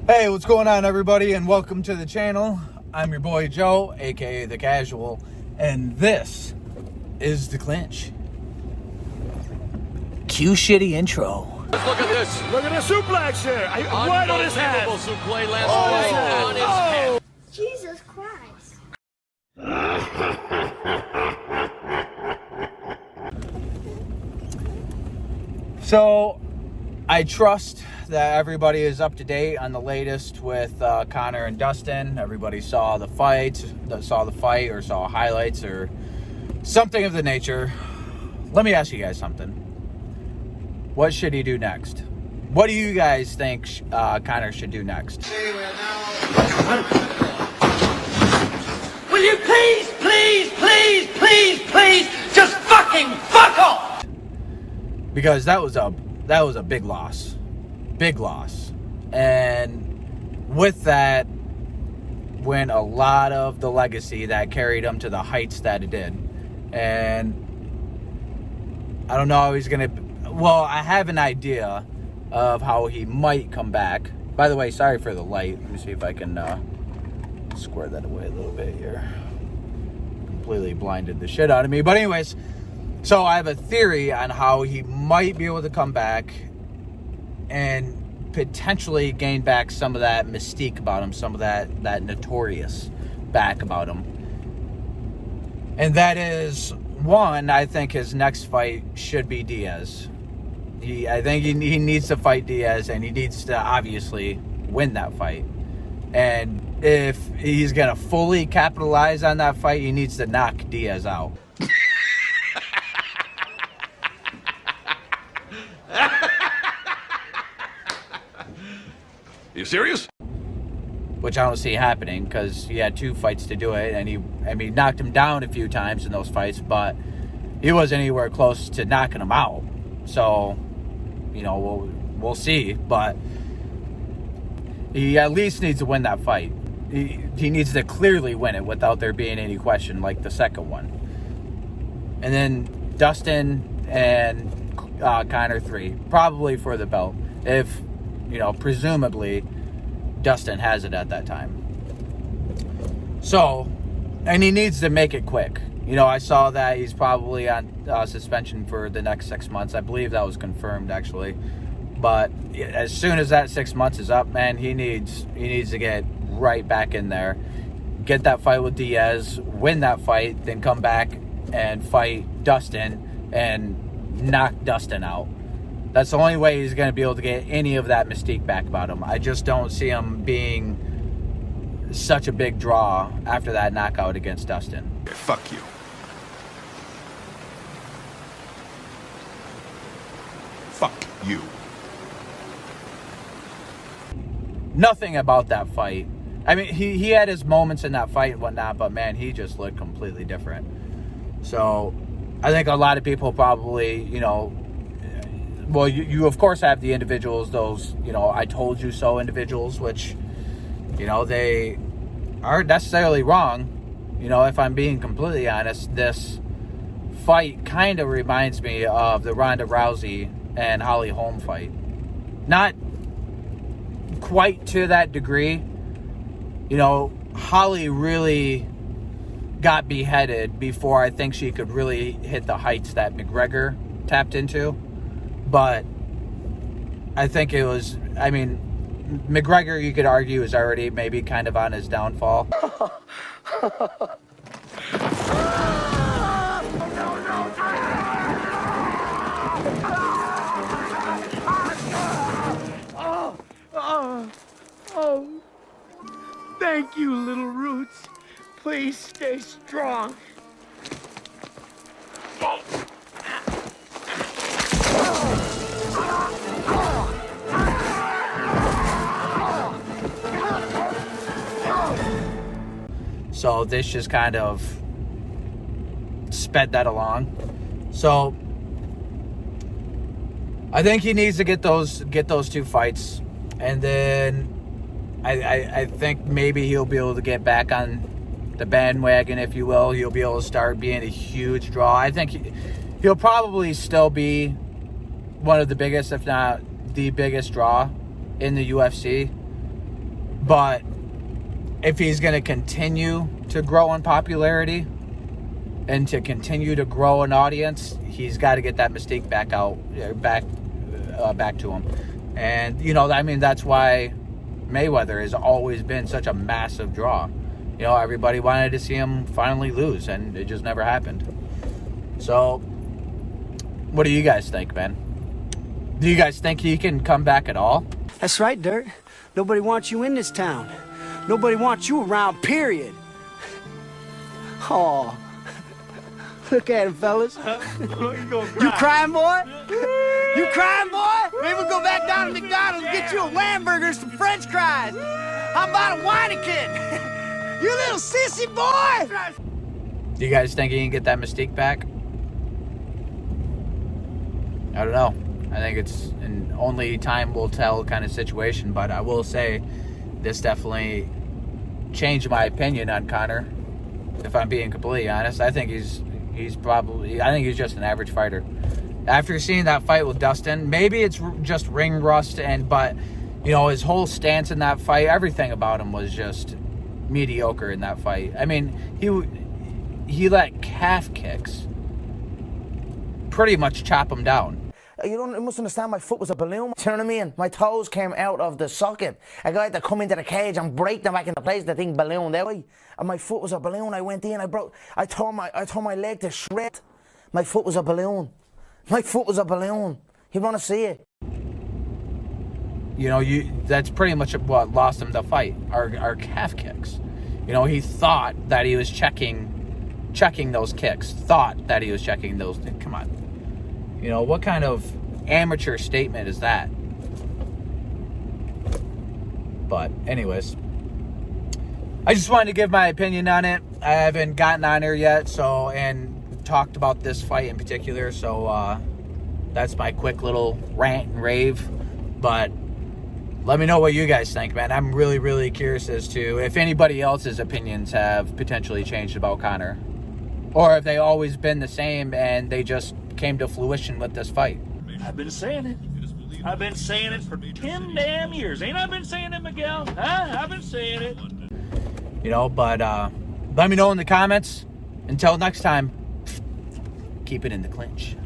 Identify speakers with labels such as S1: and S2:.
S1: Hey, what's going on, everybody, and welcome to the channel. I'm your boy Joe, aka The Casual, and this is The Clinch. Cue shitty intro.
S2: Let's look at this.
S3: Look at the suplex here. Right on his head.
S2: Suplex lands right on his head.
S4: Jesus Christ.
S1: So, I trust that everybody is up to date on the latest with Conor and Dustin. Everybody saw the fight, or saw highlights, or something of the nature. Let me ask you guys something. What should he do next? What do you guys think Conor should do next?
S5: Will you please just fucking fuck off?
S1: Because that was a big loss. Big loss. And with that went a lot of the legacy that carried him to the heights that it did. And I don't know how he's going to... Well, I have an idea of how he might come back. By the way, sorry for the light. Let me see if I can square that away a little bit here. Completely blinded the shit out of me. But anyways, so I have a theory on how he might be able to come back and potentially gain back some of that mystique about him, some of that notorious back about him. And that is, one, I think his next fight should be Diaz. I think he needs to fight Diaz, and he needs to obviously win that fight. And if he's going to fully capitalize on that fight, he needs to knock Diaz out.
S2: You serious?
S1: Which I don't see happening, because he had 2 fights to do it, and he knocked him down a few times in those fights, but he wasn't anywhere close to knocking him out. So, we'll see, but he at least needs to win that fight. He needs to clearly win it without there being any question, like the second one. And then Dustin and Conor 3, probably for the belt, if presumably Dustin has it at that time. So, and he needs to make it quick. I saw that he's probably on suspension for the next 6 months. I believe that was confirmed, actually. But as soon as that 6 months is up, man, he needs to get right back in there, get that fight with Diaz, win that fight, then come back and fight Dustin and knock Dustin out. That's the only way he's going to be able to get any of that mystique back about him. I just don't see him being such a big draw after that knockout against Dustin.
S3: Fuck you. Fuck you.
S1: Nothing about that fight. I mean, he had his moments in that fight and whatnot, but man, he just looked completely different. So I think a lot of people probably, well, you of course have the individuals, those, I told you so individuals, which, they aren't necessarily wrong. If I'm being completely honest, this fight kind of reminds me of the Ronda Rousey and Holly Holm fight. Not quite to that degree. Holly really got beheaded before I think she could really hit the heights that McGregor tapped into. But I think it was, McGregor, you could argue, is already maybe kind of on his downfall.
S5: Oh, thank you, little roots. Please stay strong.
S1: So this just kind of sped that along. So I think he needs to get those 2 fights, and then I think maybe he'll be able to get back on the bandwagon, if you will. He'll be able to start being a huge draw. I think he'll probably still be one of the biggest, if not the biggest draw in the UFC. But if he's going to continue to grow in popularity and to continue to grow an audience, he's got to get that mystique back to him. And, you know, I mean, that's why Mayweather has always been such a massive draw. You know, everybody wanted to see him finally lose, and it just never happened. So, what do you guys think, man? Do you guys think he can come back at all?
S6: That's right, Dirt. Nobody wants you in this town. Nobody wants you around, period. Oh, look at him, fellas. You crying, boy? You crying, boy? Maybe we'll go back down to McDonald's and get you a Whamburger and some French fries. How about a Weineken? You little sissy boy!
S1: Do you guys think he can get that mystique back? I don't know. I think it's an only time will tell kind of situation, but I will say this definitely changed my opinion on Conor. If I'm being completely honest, I think he's just an average fighter. After seeing that fight with Dustin, maybe it's just ring rust, but you know, his whole stance in that fight, everything about him was just mediocre in that fight. I mean, he let calf kicks pretty much chop him down.
S7: You must understand, my foot was a balloon. Do you know what I mean? My toes came out of the socket. A guy had to come into the cage and break them back into place. The thing ballooned out. And my foot was a balloon. I went in, I tore my leg to shred. My foot was a balloon. My foot was a balloon. You want to see it?
S1: You know, that's pretty much what lost him the fight. Our calf kicks. You know, he thought that he was checking those kicks. Thought that he was checking those. Come on. You know, what kind of amateur statement is that? But anyways, I just wanted to give my opinion on it. I haven't gotten on here yet, and talked about this fight in particular, so that's my quick little rant and rave. But let me know what you guys think, man. I'm really, really curious as to if anybody else's opinions have potentially changed about Conor, or if they always been the same and they just came to fruition with this fight.
S8: I've been saying it. I've been saying it for 10 damn years. Ain't I been saying it, Miguel? Huh? I've been saying it.
S1: You know, but let me know in the comments. Until next time, keep it in the clinch.